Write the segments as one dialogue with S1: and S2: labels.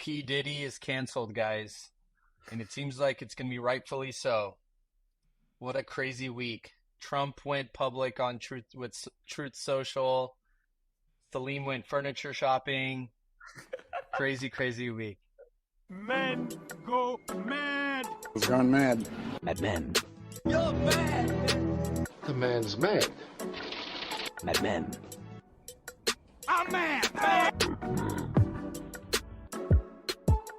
S1: P. Diddy is canceled, guys. And it seems like it's going to be rightfully so. What a crazy week. Trump went public on Truth Social. Salim went furniture shopping. Crazy, crazy week.
S2: Men go mad.
S3: He's gone mad.
S4: Mad Men.
S2: You're mad.
S3: The man's mad.
S4: Mad Men.
S2: I'm mad.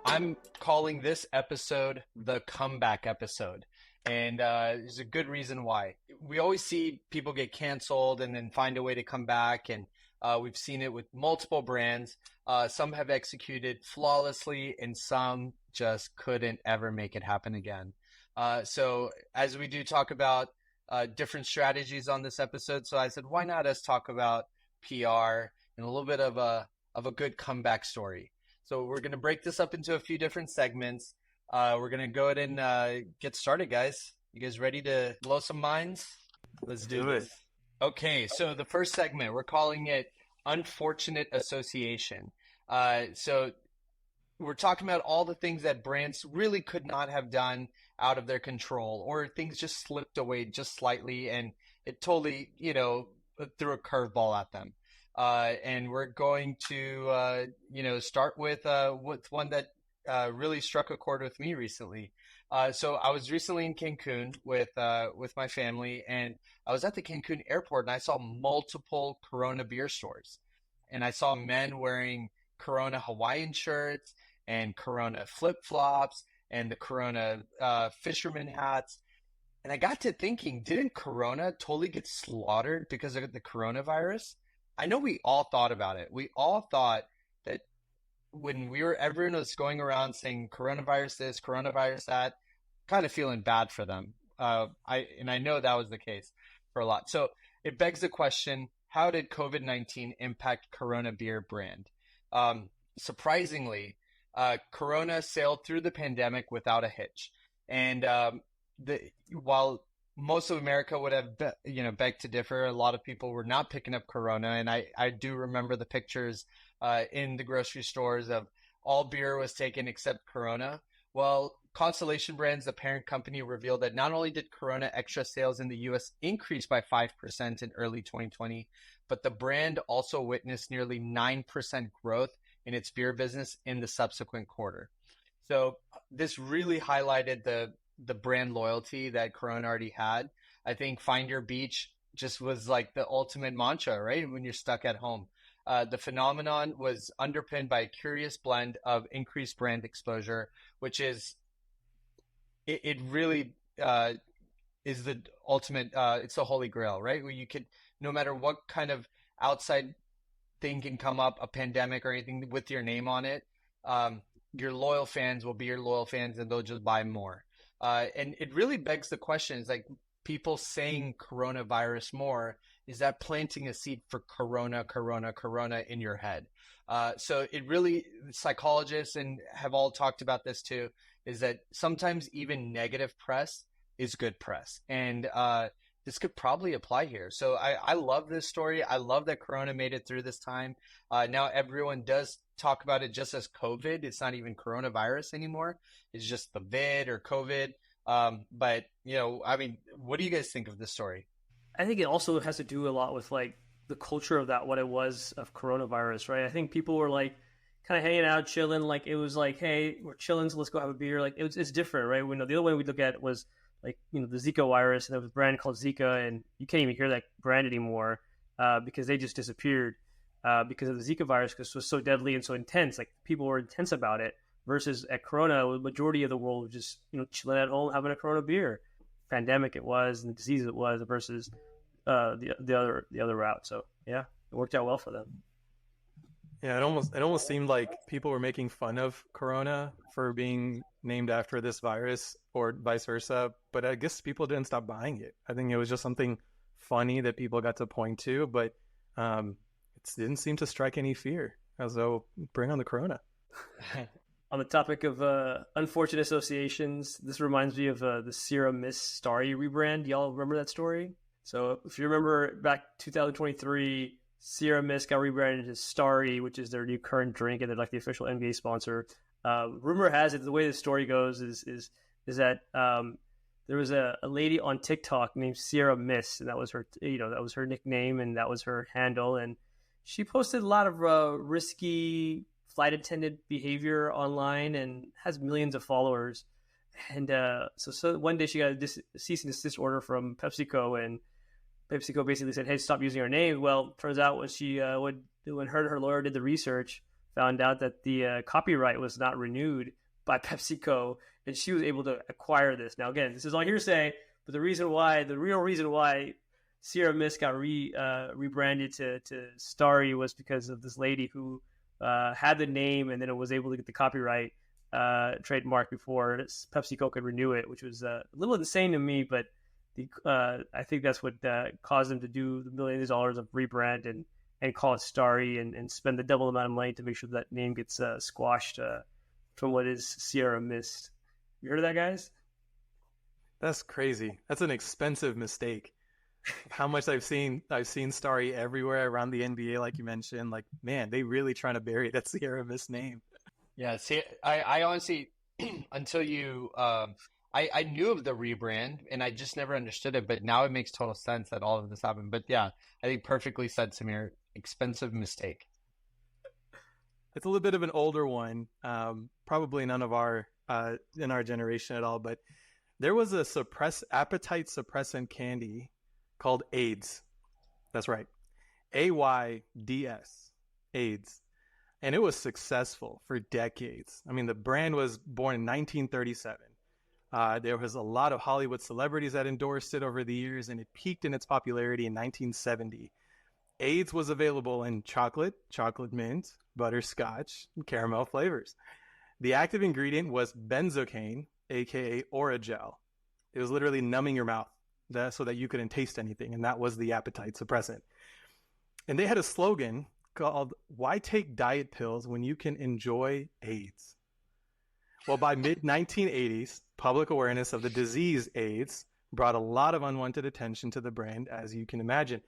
S1: I'm calling this episode the comeback episode. And there's a good reason why. We always see people get canceled and then find a way to come back. And we've seen it with multiple brands. Some have executed flawlessly and some just couldn't ever make it happen again. So as we do talk about different strategies on this episode, so I said, why not us talk about PR and a little bit of a good comeback story. So we're going to break this up into a few different segments. We're going to go ahead and get started, guys. You guys ready to blow some minds? Let's do this. Okay, so the first segment, we're calling it Unfortunate Association. So we're talking about all the things that brands really could not have done out of their control, or things just slipped away just slightly and it totally, threw a curveball at them. And we're going to, start with one that really struck a chord with me recently. So I was recently in Cancun with my family, and I was at the Cancun airport, and I saw multiple Corona beer stores, and I saw men wearing Corona Hawaiian shirts and Corona flip flops and the Corona fisherman hats. And I got to thinking, didn't Corona totally get slaughtered because of the coronavirus? I know we all thought about it. We all thought that when everyone was going around saying coronavirus this, coronavirus that, kind of feeling bad for them. I know that was the case for a lot. So it begs the question, how did COVID-19 impact Corona beer brand? Surprisingly, Corona sailed through the pandemic without a hitch. And while most of America would have, begged to differ, a lot of people were not picking up Corona. And I do remember the pictures in the grocery stores of all beer was taken except Corona. Well, Constellation Brands, the parent company, revealed that not only did Corona Extra sales in the U.S. increase by 5% in early 2020, but the brand also witnessed nearly 9% growth in its beer business in the subsequent quarter. So this really highlighted the brand loyalty that Corona already had. I think Find Your Beach just was like the ultimate mantra, right? When you're stuck at home. The phenomenon was underpinned by a curious blend of increased brand exposure, which is, it really is the ultimate, it's the holy grail, right? Where you could, no matter what kind of outside thing can come up, a pandemic or anything with your name on it, your loyal fans will be your loyal fans and they'll just buy more. And it really begs the question, is like people saying coronavirus more, is that planting a seed for corona in your head? So it really, psychologists and have all talked about this too, is that sometimes even negative press is good press. And this could probably apply here. So I love this story. I love that Corona made it through this time. Now everyone does talk about it just as COVID. It's not even coronavirus anymore. It's just the vid or COVID. But, what do you guys think of this story?
S5: I think it also has to do a lot with like the culture of that, what it was of coronavirus, right? I think people were like kind of hanging out, chilling. Like it was like, hey, we're chilling, so let's go have a beer. Like it's different, right? We know the other way we look at it was like, the Zika virus, and there was a brand called Zika, and you can't even hear that brand anymore because they just disappeared because of the Zika virus, because it was so deadly and so intense. Like people were intense about it. Versus at Corona, the majority of the world was just chilling at home having a Corona beer. Pandemic it was, and the disease it was, versus the other route. So yeah, it worked out well for them.
S6: Yeah, it almost seemed like people were making fun of Corona for being named after this virus, or vice versa. But I guess people didn't stop buying it. I think it was just something funny that people got to point to, but it didn't seem to strike any fear. As though, bring on the Corona.
S5: On the topic of unfortunate associations, this reminds me of the Sierra Mist Starry rebrand. Y'all remember that story? So if you remember back 2023, Sierra Mist got rebranded as Starry, which is their new current drink, and they're like the official NBA sponsor. Rumor has it, the way the story goes is that there was a lady on TikTok named Sierra Miss, and that was her, that was her nickname, and that was her handle, and she posted a lot of risky flight attendant behavior online and has millions of followers. And so one day she got a cease and desist order from PepsiCo, and PepsiCo basically said, "Hey, stop using her name." Well, turns out when her lawyer did the research, found out that the copyright was not renewed by PepsiCo, and she was able to acquire this. Now, again, this is all hearsay, but the real reason why Sierra Mist got rebranded to Starry was because of this lady who had the name, and then it was able to get the copyright trademark before PepsiCo could renew it, which was a little insane to me, but I think that's what caused them to do the millions of dollars of rebrand and call it Starry and spend the double amount of money to make sure that name gets squashed from what is Sierra Mist. You heard of that, guys?
S6: That's crazy. That's an expensive mistake. How much I've seen Starry everywhere around the NBA, like you mentioned. Like, man, they really trying to bury that Sierra Mist name.
S1: Yeah, see, I honestly, until you, I knew of the rebrand and I just never understood it, but now it makes total sense that all of this happened. But yeah, I think perfectly said, Samir. Expensive mistake.
S6: It's a little bit of an older one, probably none of our in our generation at all, but there was a appetite suppressant candy called AIDS. That's right. AIDS. AIDS. And it was successful for decades. I mean, the brand was born in 1937. There was a lot of Hollywood celebrities that endorsed it over the years, and it peaked in its popularity in 1970. AIDS was available in chocolate mint, butterscotch, and caramel flavors. The active ingredient was benzocaine, aka Oragel. It was literally numbing your mouth so that you couldn't taste anything, and that was the appetite suppressant. And they had a slogan called, "Why take diet pills when you can enjoy AIDS?" Well, by mid-1980s, public awareness of the disease AIDS brought a lot of unwanted attention to the brand, as you can imagine.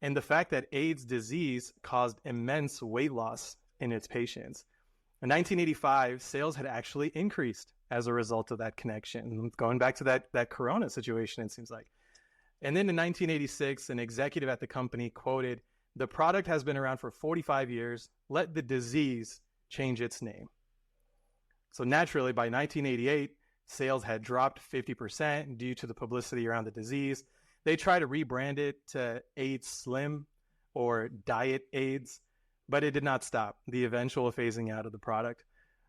S6: And the fact that AIDS disease caused immense weight loss in its patients. In 1985, sales had actually increased as a result of that connection. Going back to that Corona situation, it seems like. And then in 1986, an executive at the company quoted, "The product has been around for 45 years. Let the disease change its name." So naturally, by 1988, sales had dropped 50% due to the publicity around the disease. They tried to rebrand it to AIDS Slim or Diet AIDS, but it did not stop the eventual phasing out of the product.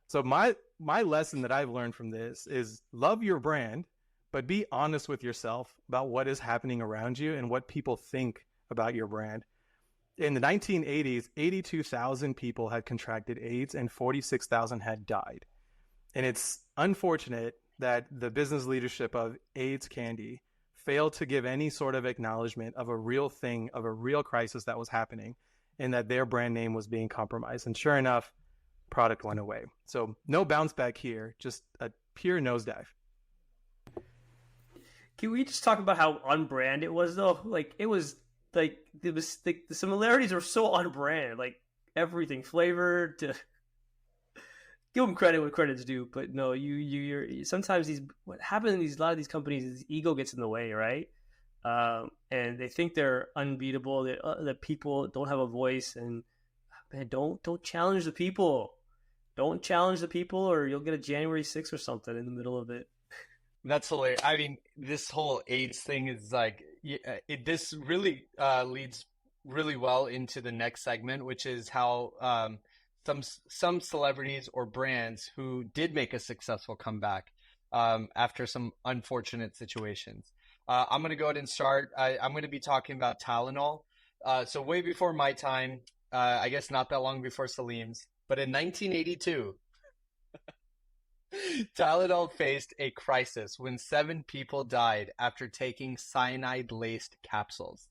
S6: So my lesson that I've learned from this is love your brand, but be honest with yourself about what is happening around you and what people think about your brand. In the 1980s, 82,000 people had contracted AIDS and 46,000 had died. And it's unfortunate that the business leadership of AIDS Candy failed to give any sort of acknowledgement of a real thing, of a real crisis that was happening, and that their brand name was being compromised. And sure enough, product went away. So no bounce back here, just a pure nosedive.
S5: Can we just talk about how on brand it was, though? Like, it was like the similarities are so on brand, like everything flavored to give them credit when credit's due. But no, you're sometimes what happens in a lot of these companies is ego gets in the way, right? And they think they're unbeatable. That people don't have a voice, and man, don't challenge the people. Don't challenge the people, or you'll get a January 6th or something in the middle of it.
S1: That's hilarious. I mean, this whole AIDS thing is like, this really leads really well into the next segment, which is how some celebrities or brands who did make a successful comeback after some unfortunate situations. I'm going to go ahead and start. I'm going to be talking about Tylenol. So way before my time, I guess not that long before Salim's, but in 1982, Tylenol faced a crisis when 7 people died after taking cyanide-laced capsules.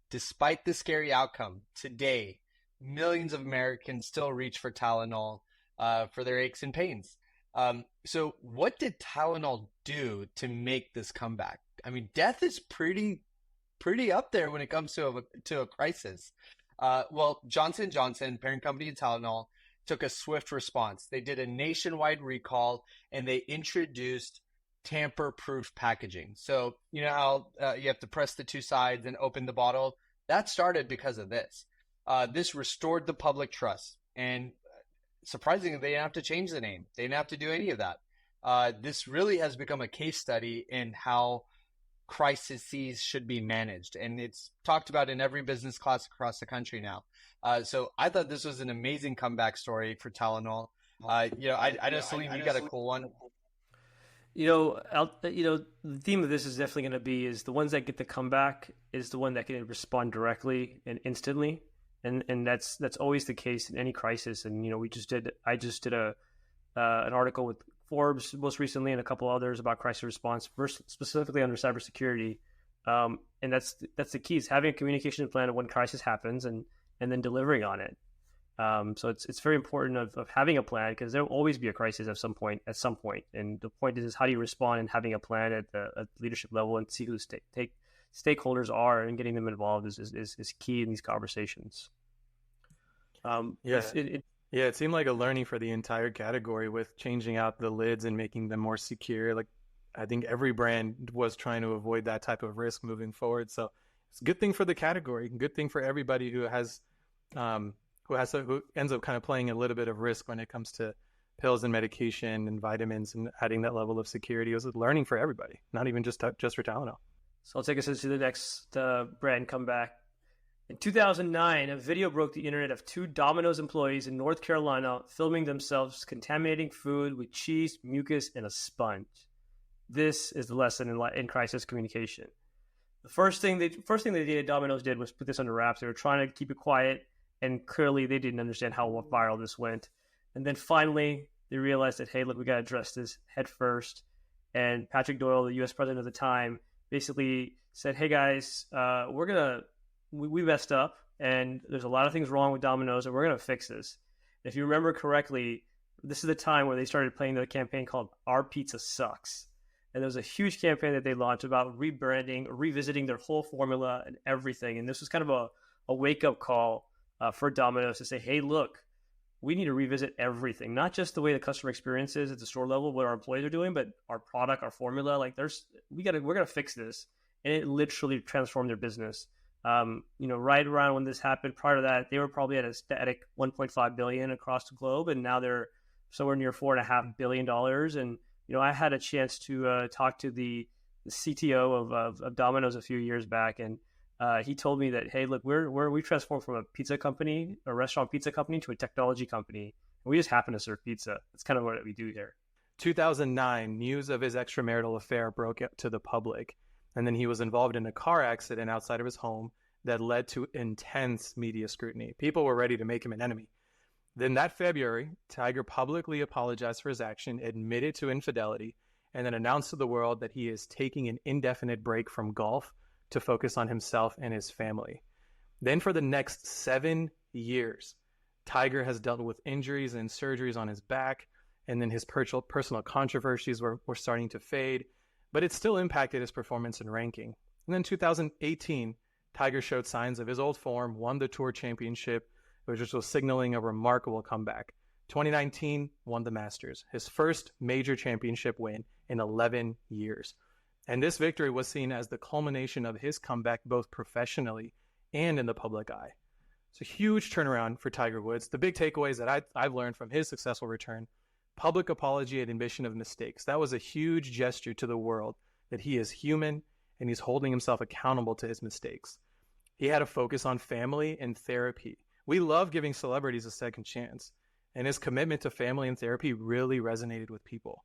S1: Despite the scary outcome, today, millions of Americans still reach for Tylenol for their aches and pains. So what did Tylenol do to make this comeback? I mean, death is pretty up there when it comes to a crisis. Well, Johnson & Johnson, parent company of Tylenol, took a swift response. They did a nationwide recall and they introduced tamper-proof packaging. So, you know how you have to press the two sides and open the bottle? That started because of this. This restored the public trust. And surprisingly, they didn't have to change the name. They didn't have to do any of that. This really has become a case study in how crises should be managed. And it's talked about in every business class across the country now. So I thought this was an amazing comeback story for Tylenol. I know, Salim, you got a cool one.
S5: The theme of this is definitely going to be is the ones that get the comeback is the one that can respond directly and instantly. And that's always the case in any crisis. And, I just did an article with Forbes most recently and a couple others about crisis response, specifically under cybersecurity. And that's the key is having a communication plan of when crisis happens and then delivering on it. So it's very important of having a plan because there will always be a crisis at some point. And the point is how do you respond and having a plan at the leadership level and see who stakeholders are and getting them involved is key in these conversations.
S6: It seemed like a learning for the entire category with changing out the lids and making them more secure. Like I think every brand was trying to avoid that type of risk moving forward. So it's a good thing for the category, good thing for everybody who ends up kind of playing a little bit of risk when it comes to pills and medication and vitamins and adding that level of security. It was a learning for everybody, not even just for Tylenol.
S5: So I'll take us into the next brand comeback. In 2009, a video broke the internet of two Domino's employees in North Carolina filming themselves contaminating food with cheese, mucus, and a sponge. This is the lesson in crisis communication. The first thing they did, Domino's did was put this under wraps. They were trying to keep it quiet, and clearly they didn't understand how viral this went. And then finally, they realized that, hey, look, we got to address this head first. And Patrick Doyle, the U.S. president at the time, basically said, hey, guys, we messed up, and there's a lot of things wrong with Domino's, and we're going to fix this. If you remember correctly, this is the time where they started playing the campaign called Our Pizza Sucks. And there was a huge campaign that they launched about rebranding, revisiting their whole formula and everything. And this was kind of a wake-up call for Domino's to say, hey, look, we need to revisit everything, not just the way the customer experience is at the store level, what our employees are doing, but our product, our formula. Like we're going to fix this. And it literally transformed their business. Right around when this happened, prior to that, they were probably at a static $1.5 billion across the globe, and now they're somewhere near $4.5 billion. And I had a chance to talk to the CTO of Domino's a few years back, and he told me that, hey, look, we transformed from a pizza company, a restaurant pizza company, to a technology company, and we just happen to serve pizza. That's kind of what we do here.
S6: 2009, news of his extramarital affair broke out to the public. And then he was involved in a car accident outside of his home that led to intense media scrutiny. People were ready to make him an enemy. Then that February, Tiger publicly apologized for his action, admitted to infidelity, and then announced to the world that he is taking an indefinite break from golf to focus on himself and his family. Then for the next 7 years, Tiger has dealt with injuries and surgeries on his back, and then his personal controversies were starting to fade. But it still impacted his performance and ranking. And then 2018, Tiger showed signs of his old form, won the Tour Championship, which was signaling a remarkable comeback. 2019, won the Masters, his first major championship win in 11 years. And this victory was seen as the culmination of his comeback both professionally and in the public eye. It's a huge turnaround for Tiger Woods. The big takeaways that I've learned from his successful return: public apology and admission of mistakes. That was a huge gesture to the world that he is human and he's holding himself accountable to his mistakes. He had a focus on family and therapy. We love giving celebrities a second chance, and his commitment to family and therapy really resonated with people.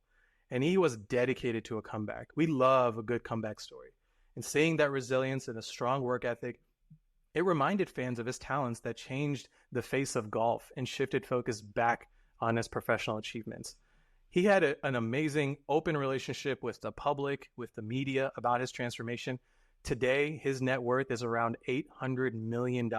S6: And he was dedicated to a comeback. We love a good comeback story. And seeing that resilience and a strong work ethic, it reminded fans of his talents that changed the face of golf and shifted focus back on his professional achievements. He had an amazing open relationship with the public, with the media about his transformation. Today, his net worth is around $800 million,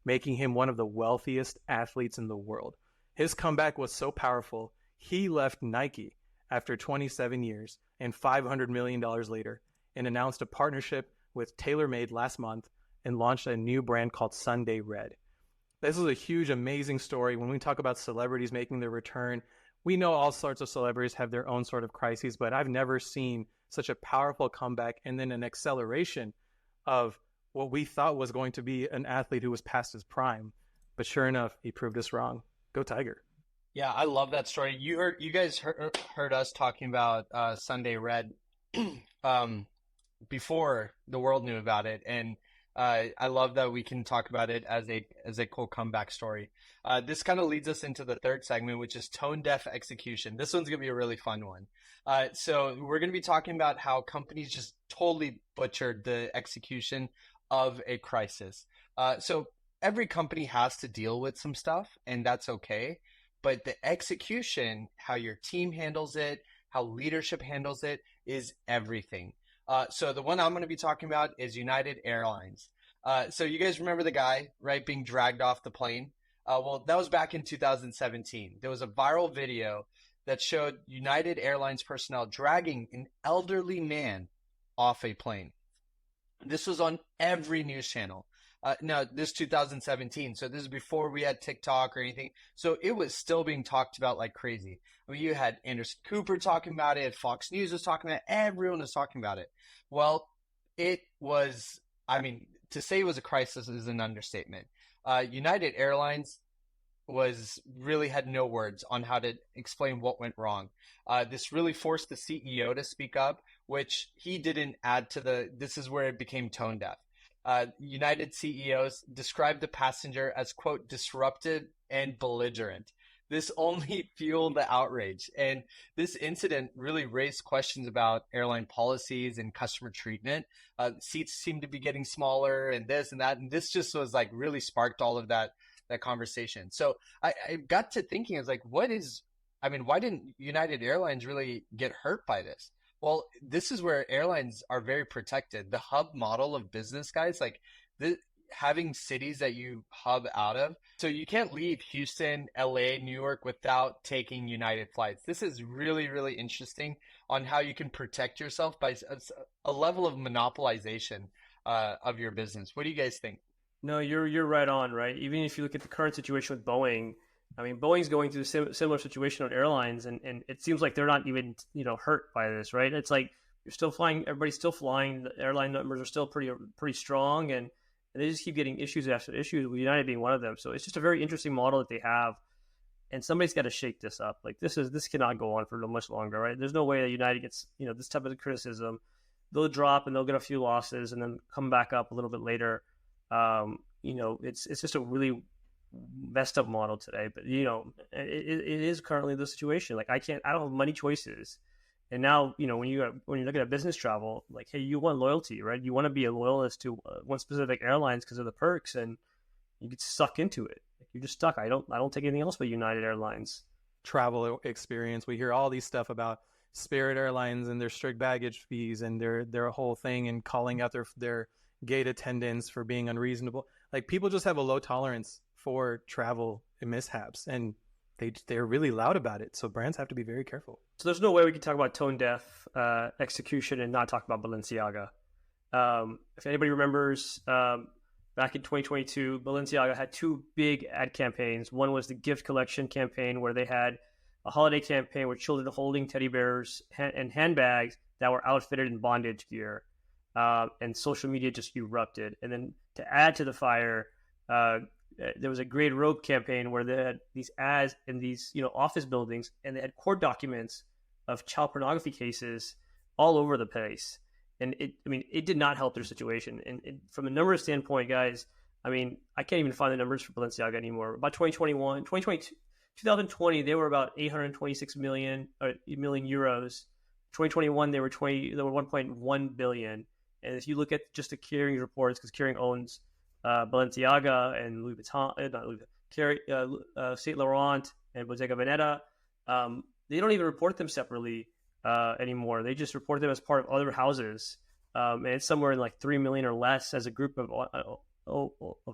S6: making him one of the wealthiest athletes in the world. His comeback was so powerful, he left Nike after 27 years and $500 million later and announced a partnership with TaylorMade last month and launched a new brand called Sunday Red. This is a huge, amazing story. When we talk about celebrities making their return, we know all sorts of celebrities have their own sort of crises, but I've never seen such a powerful comeback and then an acceleration of what we thought was going to be an athlete who was past his prime. But sure enough, he proved us wrong. Go Tiger.
S1: Yeah, I love that story. You guys heard us talking about Sunday Red before the world knew about it, and I love that we can talk about it as a cool comeback story. This kind of leads us into the third segment, which is tone deaf execution. This one's gonna be a really fun one. So we're gonna be talking about how companies just totally butchered the execution of a crisis. So every company has to deal with some stuff, and that's okay. But the execution, how your team handles it, how leadership handles it, is everything. So the one I'm going to be talking about is United Airlines. So you guys remember the guy, right, being dragged off the plane? Well, that was back in 2017. There was a viral video that showed United Airlines personnel dragging an elderly man off a plane. This was on every news channel. Now, this 2017, so this is before we had TikTok or anything. So it was still being talked about like crazy. I mean, you had Anderson Cooper talking about it, Fox News was talking about it, everyone was talking about it. Well, it was, I mean, to say it was a crisis is an understatement. United Airlines had no words on how to explain what went wrong. This really forced the CEO to speak up, which he didn't add to this is where it became tone deaf. United CEOs described the passenger as, quote, disruptive and belligerent. This only fueled the outrage. And this incident really raised questions about airline policies and customer treatment. Seats seemed to be getting smaller and this and that. And this just was like really sparked all of that conversation. So I got to thinking, I was like, why didn't United Airlines really get hurt by this? Well, this is where airlines are very protected. The hub model of business, guys, like having cities that you hub out of. So you can't leave Houston, LA, New York without taking United flights. This is really, really interesting on how you can protect yourself by a level of monopolization of your business. What do you guys think?
S5: No, you're right on, right? Even if you look at the current situation with Boeing, I mean, Boeing's going through a similar situation on airlines, and it seems like they're not even, hurt by this, right? It's like you're still flying, everybody's still flying, the airline numbers are still pretty strong, and they just keep getting issues after issues, with United being one of them. So it's just a very interesting model that they have, and somebody's got to shake this up. Like this cannot go on for much longer, right? There's no way that United gets, this type of criticism. They'll drop and they'll get a few losses and then come back up a little bit later. It's just a really messed up model today, but it is currently the situation. Like I don't have many choices, and now when you're looking at business travel, like, hey, you want loyalty, right? You want to be a loyalist to one specific airlines because of the perks, and you get sucked into it. You're just stuck. I don't take anything else but United Airlines.
S6: Travel experience. We hear all these stuff about Spirit Airlines and their strict baggage fees and their whole thing, and calling out their gate attendants for being unreasonable. Like people just have a low tolerance for travel mishaps, and they're really loud about it. So brands have to be very careful.
S5: So there's no way we can talk about tone deaf execution and not talk about Balenciaga. If anybody remembers, back in 2022, Balenciaga had two big ad campaigns. One was the gift collection campaign, where they had a holiday campaign with children holding teddy bears and handbags that were outfitted in bondage gear. And social media just erupted. And then to add to the fire, there was a Grade Rope campaign where they had these ads in these office buildings, and they had court documents of child pornography cases all over the place. And it did not help their situation. And from a numbers standpoint, guys, I can't even find the numbers for Balenciaga anymore. About 2020, they were about 826 million euros. 2021, they were 1.1 billion. And if you look at just the Kering reports, because Kering owns Balenciaga and Louis Vuitton, Saint Laurent and Bottega Veneta, they don't even report them separately anymore. They just report them as part of other houses, and it's somewhere in like 3 million or less as a group of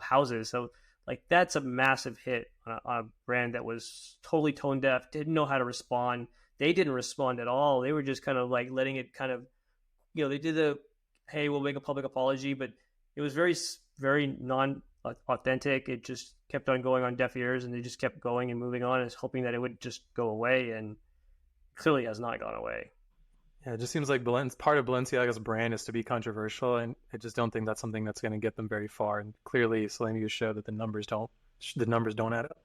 S5: houses. So like that's a massive hit on a brand that was totally tone deaf, didn't know how to respond. They didn't respond at all. They were just kind of like letting it kind of, they did hey, we'll make a public apology, but it was very, very authentic. It just kept on going on deaf ears, and they just kept going and moving on, and hoping that it would just go away, and clearly has not gone away.
S6: Yeah, it just seems like part of Balenciaga's brand is to be controversial, and I just don't think that's something that's going to get them very far. And clearly, Selena showed that the numbers don't add up.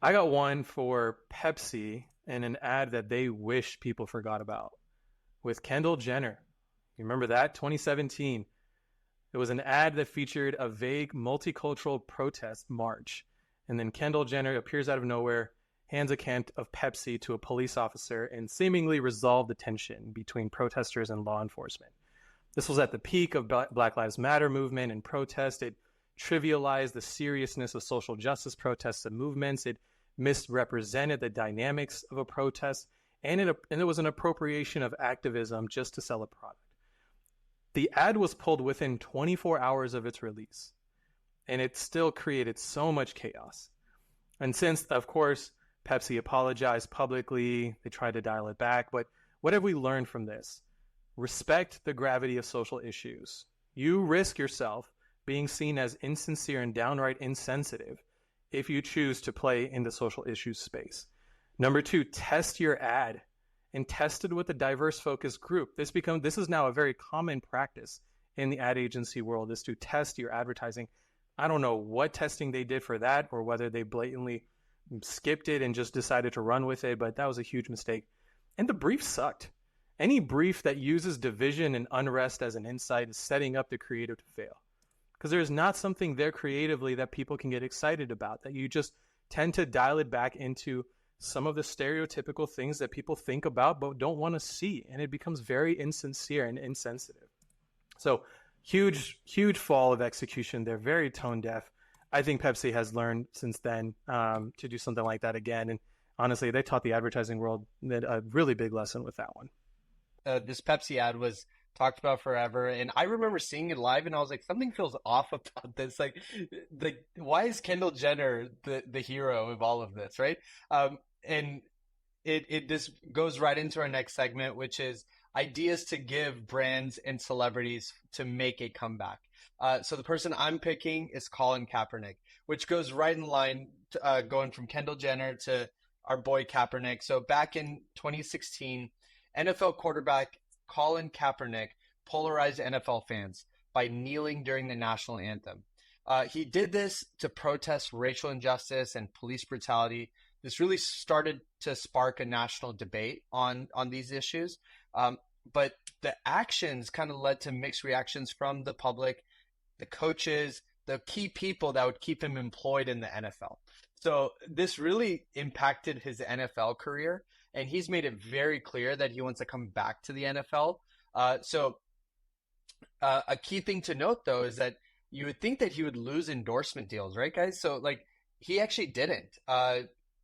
S6: I got one for Pepsi and an ad that they wish people forgot about with Kendall Jenner. You remember that? 2017. It was an ad that featured a vague multicultural protest march, and then Kendall Jenner appears out of nowhere, hands a can of Pepsi to a police officer, and seemingly resolved the tension between protesters and law enforcement. This was at the peak of Black Lives Matter movement and protest. It trivialized the seriousness of social justice protests and movements. It misrepresented the dynamics of a protest, and it was an appropriation of activism just to sell a product. The ad was pulled within 24 hours of its release, and it still created so much chaos. And since, of course, Pepsi apologized publicly, they tried to dial it back, but what have we learned from this? Respect the gravity of social issues. You risk yourself being seen as insincere and downright insensitive if you choose to play in the social issues space. Number 2, test your ad and test it with a diverse focus group. This is now a very common practice in the ad agency world, is to test your advertising. I don't know what testing they did for that, or whether they blatantly skipped it and just decided to run with it, but that was a huge mistake. And the brief sucked. Any brief that uses division and unrest as an insight is setting up the creative to fail, because there's not something there creatively that people can get excited about, that you just tend to dial it back into some of the stereotypical things that people think about but don't want to see, and it becomes very insincere and insensitive. So huge fall of execution. They're very tone deaf. I think Pepsi has learned since then to do something like that again, and honestly, they taught the advertising world a really big lesson with that one.
S1: This Pepsi ad was talked about forever, and I remember seeing it live, and I was like, something feels off about this. Like why is Kendall Jenner the hero of all of this, right? And it this goes right into our next segment, which is ideas to give brands and celebrities to make a comeback. So the person I'm picking is Colin Kaepernick, which goes right in line, going from Kendall Jenner to our boy Kaepernick. So back in 2016, NFL quarterback Colin Kaepernick polarized NFL fans by kneeling during the national anthem. He did this to protest racial injustice and police brutality. This really started to spark a national debate on these issues. But the actions kind of led to mixed reactions from the public, the coaches, the key people that would keep him employed in the NFL. So this really impacted his NFL career, and he's made it very clear that he wants to come back to the NFL. So a key thing to note, though, is that you would think that he would lose endorsement deals, right, guys? So, like, he actually didn't.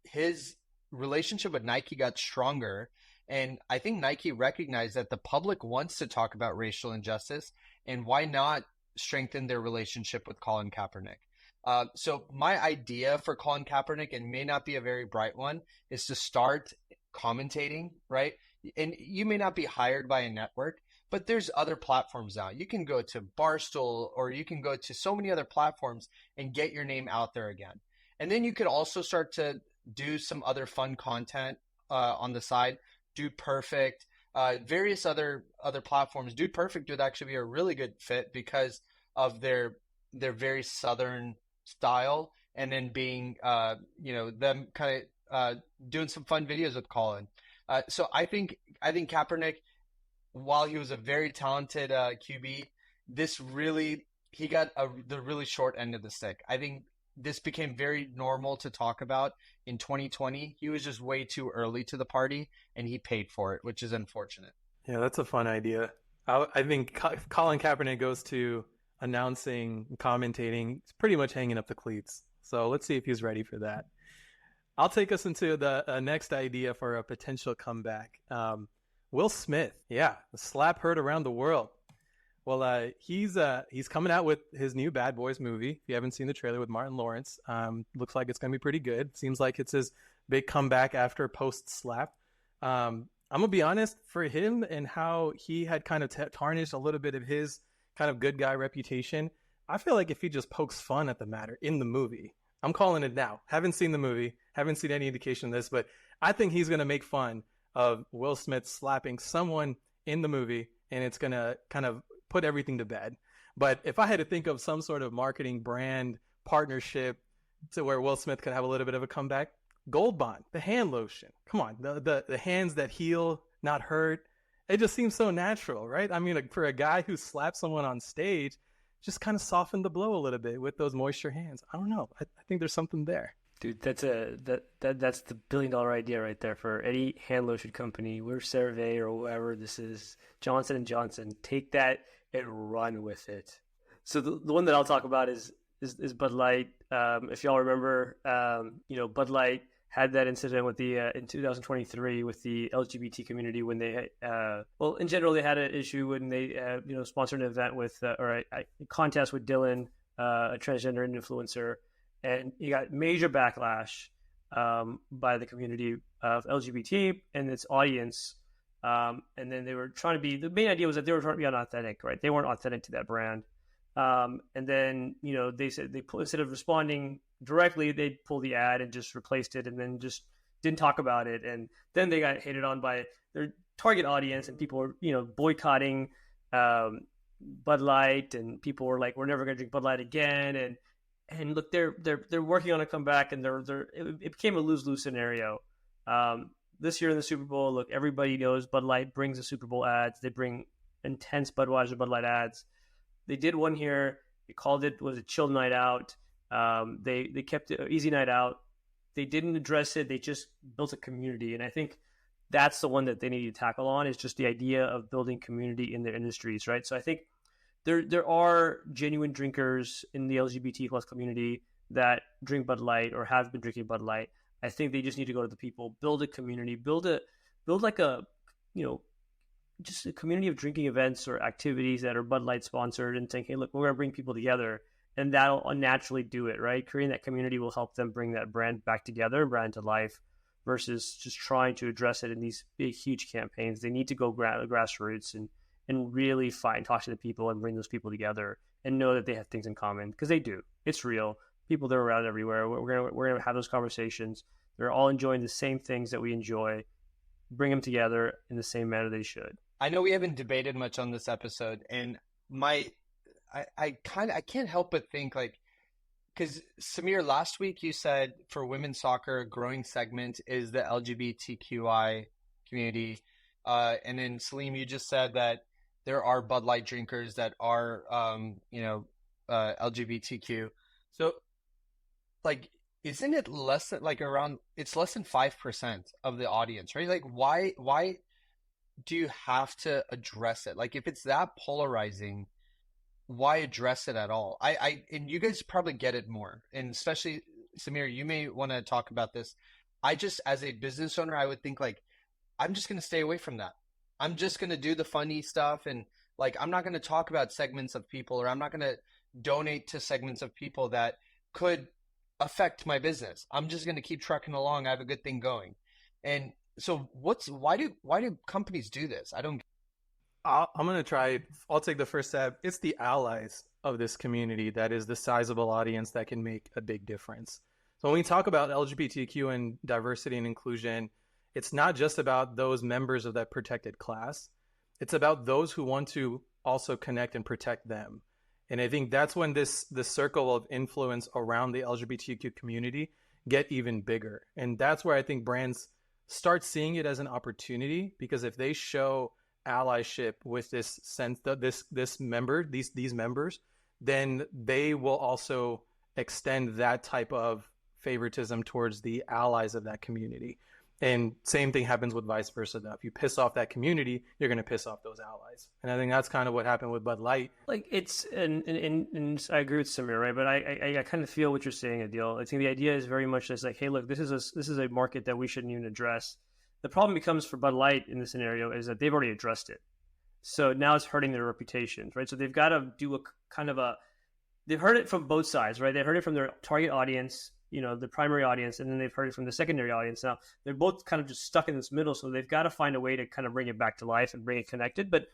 S1: His relationship with Nike got stronger, and I think Nike recognized that the public wants to talk about racial injustice, and why not strengthen their relationship with Colin Kaepernick? So my idea for Colin Kaepernick, and may not be a very bright one, is to start commentating, right? And you may not be hired by a network, but there's other platforms now. You can go to Barstool, or you can go to so many other platforms and get your name out there again. And then you could also start to do some other fun content on the side. Dude Perfect, various other platforms. Dude Perfect would actually be a really good fit because of their very Southern style, and then being them kind of doing some fun videos with Colin. So I think Kaepernick, while he was a very talented QB, he got the really short end of the stick. I think this became very normal to talk about in 2020. He was just way too early to the party, and he paid for it, which is unfortunate.
S6: Yeah, that's a fun idea. I think Colin Kaepernick goes to announcing, commentating, he's pretty much hanging up the cleats. So let's see if he's ready for that. I'll take us into the next idea for a potential comeback. Will Smith, the slap heard around the world. Well, he's coming out with his new Bad Boys movie. If you haven't seen the trailer with Martin Lawrence, looks like it's going to be pretty good. Seems like it's his big comeback after post-slap. I'm going to be honest, for him and how he had kind of tarnished a little bit of his kind of good guy reputation, I feel like if he just pokes fun at the matter in the movie, I'm calling it now. Haven't seen the movie, haven't seen any indication of this, but I think he's going to make fun of Will Smith slapping someone in the movie, and it's going to kind of put everything to bed. But if I had to think of some sort of marketing brand partnership to where Will Smith could have a little bit of a comeback, Gold Bond, the hand lotion. Come on, the hands that heal, not hurt. It just seems so natural, right? I mean, like, for a guy who slapped someone on stage, just kind of soften the blow a little bit with those moisture hands. I don't know. I think there's something there.
S5: Dude, that's the billion-dollar idea right there for any hand lotion company. We're CeraVe or whoever this is, Johnson and Johnson. Take that and run with it. So the one that I'll talk about is Bud Light. If y'all remember, Bud Light had that incident with the in 2023 with the LGBT community when they in general they had an issue when they sponsored an event with or a contest with Dylan, a transgender influencer, and he got major backlash by the community of LGBT and its audience. And then they were trying to be, the main idea was that they were trying to be unauthentic, right? They weren't authentic to that brand. And then, they said instead of responding directly, they'd pull the ad and just replaced it and then just didn't talk about it. And then they got hated on by their target audience, and people were, boycotting Bud Light, and people were like, we're never going to drink Bud Light again. And look, they're working on a comeback, and it became a lose-lose scenario. This year in the Super Bowl, look, everybody knows Bud Light brings the Super Bowl ads. They bring intense Budweiser Bud Light ads. They did one here. They called it, was a chill night out. They kept it easy night out. They didn't address it. They just built a community. And I think that's the one that they need to tackle on, is just the idea of building community in their industries, right? So I think there are genuine drinkers in the LGBT plus community that drink Bud Light or have been drinking Bud Light. I think they just need to go to the people, build a community, build like a, just a community of drinking events or activities that are Bud Light sponsored, and saying, hey, look, we're going to bring people together, and that'll naturally do it, right? Creating that community will help them bring that brand back together, brand to life, versus just trying to address it in these big, huge campaigns. They need to go grassroots and really talk to the people and bring those people together and know that they have things in common, because they do. It's real. People, they're around everywhere. We're gonna have those conversations. They're all enjoying the same things that we enjoy. Bring them together in the same manner they should.
S1: I know we haven't debated much on this episode, and I can't help but think, like, because Samir, last week you said for women's soccer, a growing segment is the LGBTQI community, and then Salim, you just said that there are Bud Light drinkers that are LGBTQ. So, like, isn't it less than, like, around, it's less than 5% of the audience, right? Like, why do you have to address it? Like, if it's that polarizing, why address it at all? And you guys probably get it more, and especially Samir, you may want to talk about this. I just, as a business owner, I would think, like, I'm just going to stay away from that. I'm just going to do the funny stuff, and, like, I'm not going to talk about segments of people, or I'm not going to donate to segments of people that could affect my business. I'm just going to keep trucking along. I have a good thing going. And so why do companies do this? I don't.
S6: I'm going to try. I'll take the first step. It's the allies of this community that is the sizable audience that can make a big difference. So when we talk about LGBTQ and diversity and inclusion, it's not just about those members of that protected class. It's about those who want to also connect and protect them. And I think that's when the circle of influence around the LGBTQ community get even bigger. And that's where I think brands start seeing it as an opportunity, because if they show allyship with this sense that these members, then they will also extend that type of favoritism towards the allies of that community. And same thing happens with vice versa. If you piss off that community, you're going to piss off those allies. And I think that's kind of what happened with Bud Light.
S5: Like, it's, and I agree with Samir, right? But I kind of feel what you're saying, Adil. I think the idea is very much just like, hey, look, this is a market that we shouldn't even address. The problem becomes for Bud Light in this scenario is that they've already addressed it. So now it's hurting their reputations, right? So they've got to do they've heard it from both sides, right? They heard it from their target audience, the primary audience, and then they've heard it from the secondary audience. Now they're both kind of just stuck in this middle, so they've got to find a way to kind of bring it back to life and bring it connected. But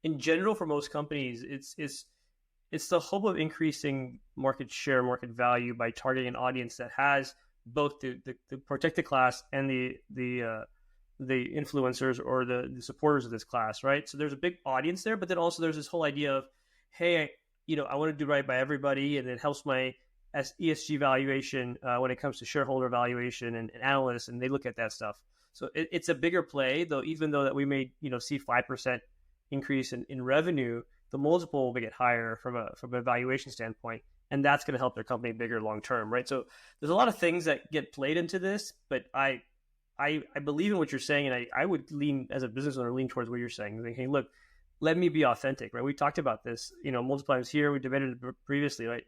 S5: in general, for most companies, it's it's the hope of increasing market share, market value by targeting an audience that has both the protected class and the influencers or the supporters of this class, right? So there's a big audience there, but then also there's this whole idea of, hey, I want to do right by everybody, and it helps my ESG valuation when it comes to shareholder valuation and analysts, and they look at that stuff. So it's a bigger play, though. Even though that we may see 5% increase in revenue, the multiple will get higher from a valuation standpoint, and that's going to help their company bigger long term, right? So there's a lot of things that get played into this, but I believe in what you're saying, and I would lean, as a business owner, lean towards what you're saying. Like, hey, look, let me be authentic, right? We talked about this, multiple times here. We debated it previously, right?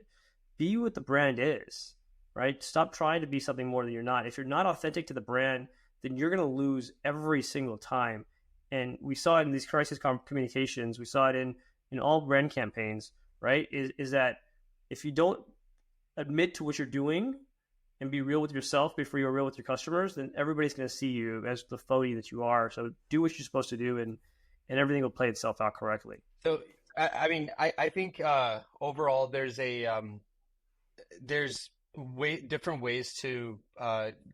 S5: Be what the brand is, right? Stop trying to be something more than you're not. If you're not authentic to the brand, then you're going to lose every single time. And we saw it in these crisis communications. We saw it in all brand campaigns, right? Is that if you don't admit to what you're doing and be real with yourself before you're real with your customers, then everybody's going to see you as the phony that you are. So do what you're supposed to do, and everything will play itself out correctly.
S1: So, I think overall there's different ways to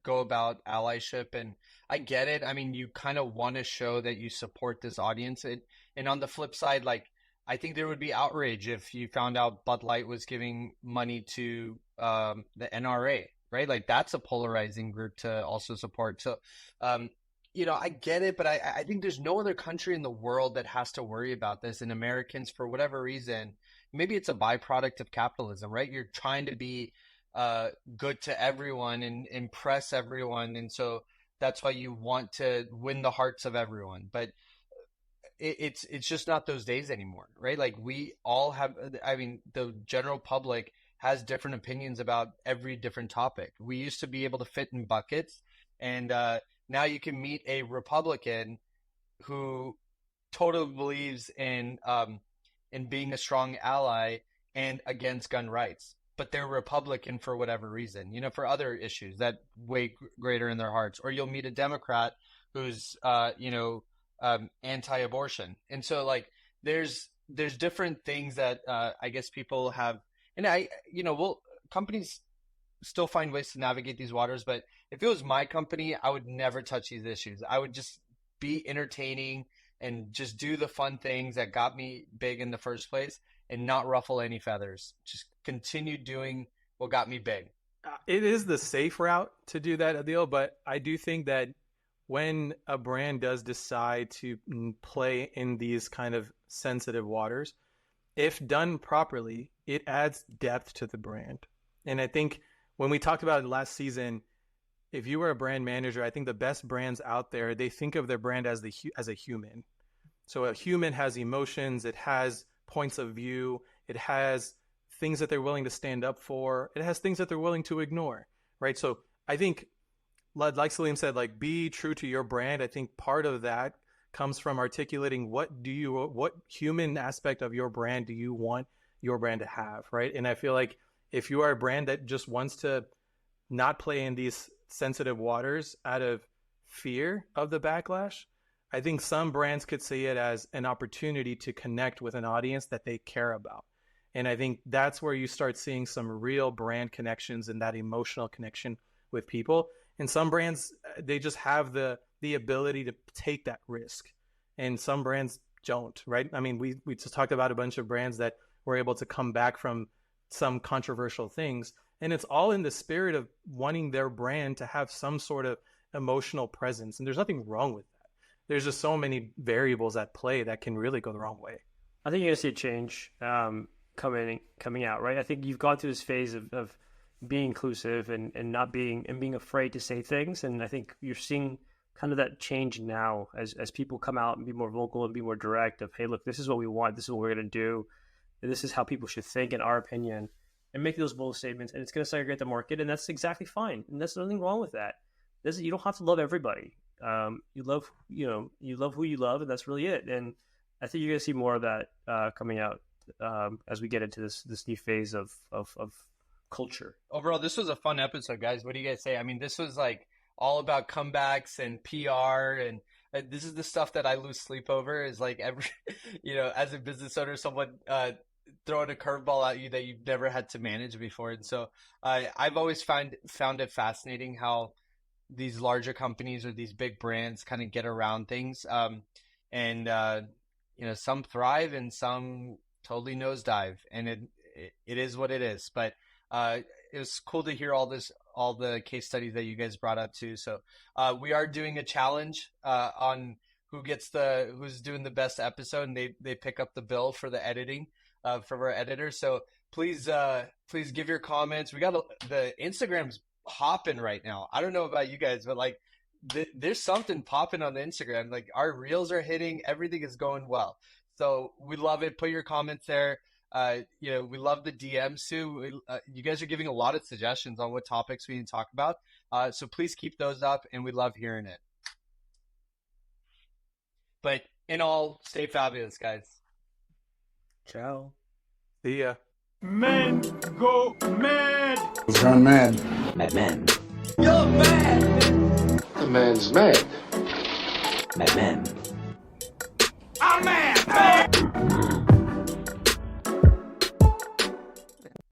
S1: go about allyship, and I get it. I mean, you kind of want to show that you support this audience, and on the flip side, like, I think there would be outrage if you found out Bud Light was giving money to the NRA, right? Like, that's a polarizing group to also support. So, I get it, but I think there's no other country in the world that has to worry about this. And Americans, for whatever reason, maybe it's a byproduct of capitalism, right? You're trying to be good to everyone and impress everyone. And so that's why you want to win the hearts of everyone. But it's just not those days anymore, right? Like, we all have, the general public has different opinions about every different topic. We used to be able to fit in buckets, and now you can meet a Republican who totally believes in being a strong ally and against gun rights, but they're Republican for whatever reason, for other issues that weigh greater in their hearts. Or you'll meet a Democrat who's anti-abortion. And so, like, there's different things that I guess people have, and companies still find ways to navigate these waters. But if it was my company, I would never touch these issues. I would just be entertaining and just do the fun things that got me big in the first place, and not ruffle any feathers. Just continue doing what got me big.
S6: It is the safe route to do that, Adil, but I do think that when a brand does decide to play in these kind of sensitive waters, if done properly, it adds depth to the brand. And I think when we talked about it last season, if you were a brand manager, I think the best brands out there, they think of their brand as a human. So a human has emotions, it has points of view, it has things that they're willing to stand up for, it has things that they're willing to ignore, right? So I think, like Salim said, like, be true to your brand. I think part of that comes from articulating what human aspect of your brand do you want your brand to have, right? And I feel like if you are a brand that just wants to not play in these sensitive waters out of fear of the backlash, I think some brands could see it as an opportunity to connect with an audience that they care about. And I think that's where you start seeing some real brand connections and that emotional connection with people. And some brands, they just have the ability to take that risk. And some brands don't, right? I mean, we just talked about a bunch of brands that were able to come back from some controversial things. And it's all in the spirit of wanting their brand to have some sort of emotional presence. And there's nothing wrong with that. There's just so many variables at play that can really go the wrong way.
S5: I think you're going to see a change coming out, right? I think you've gone through this phase of being inclusive and not being afraid to say things. And I think you're seeing kind of that change now as people come out and be more vocal and be more direct of, hey, look, this is what we want. This is what we're going to do. And this is how people should think, in our opinion, and make those bold statements. And it's going to segregate the market. And that's exactly fine. And there's nothing wrong with that. You don't have to love everybody. You love who you love, and that's really it. And I think you're going to see more of that coming out as we get into this new phase of culture.
S1: Overall, this was a fun episode, guys. What do you guys say? I mean, this was like all about comebacks and PR, and this is the stuff that I lose sleep over. Is like every, as a business owner, someone throwing a curveball at you that you've never had to manage before. And so I've always found it fascinating how these larger companies or these big brands kind of get around things. And some thrive and some totally nosedive, and it is what it is. But it was cool to hear all the case studies that you guys brought up too. So we are doing a challenge on who's doing the best episode, and they pick up the bill for the editing from our editor. So please give your comments. We got the Instagram's hopping right now. I don't know about you guys, but like there's something popping on the Instagram. Like our reels are hitting, everything is going well. So we love it. Put your comments there. We love the DMs too. You guys are giving a lot of suggestions on what topics we need to talk about. So please keep those up, and we love hearing it. But in all, stay fabulous, guys.
S5: Ciao.
S6: See ya.
S2: Men go mad.
S3: Gone mad.
S4: Madmen.
S2: You're mad.
S3: The man's mad.
S4: Madmen.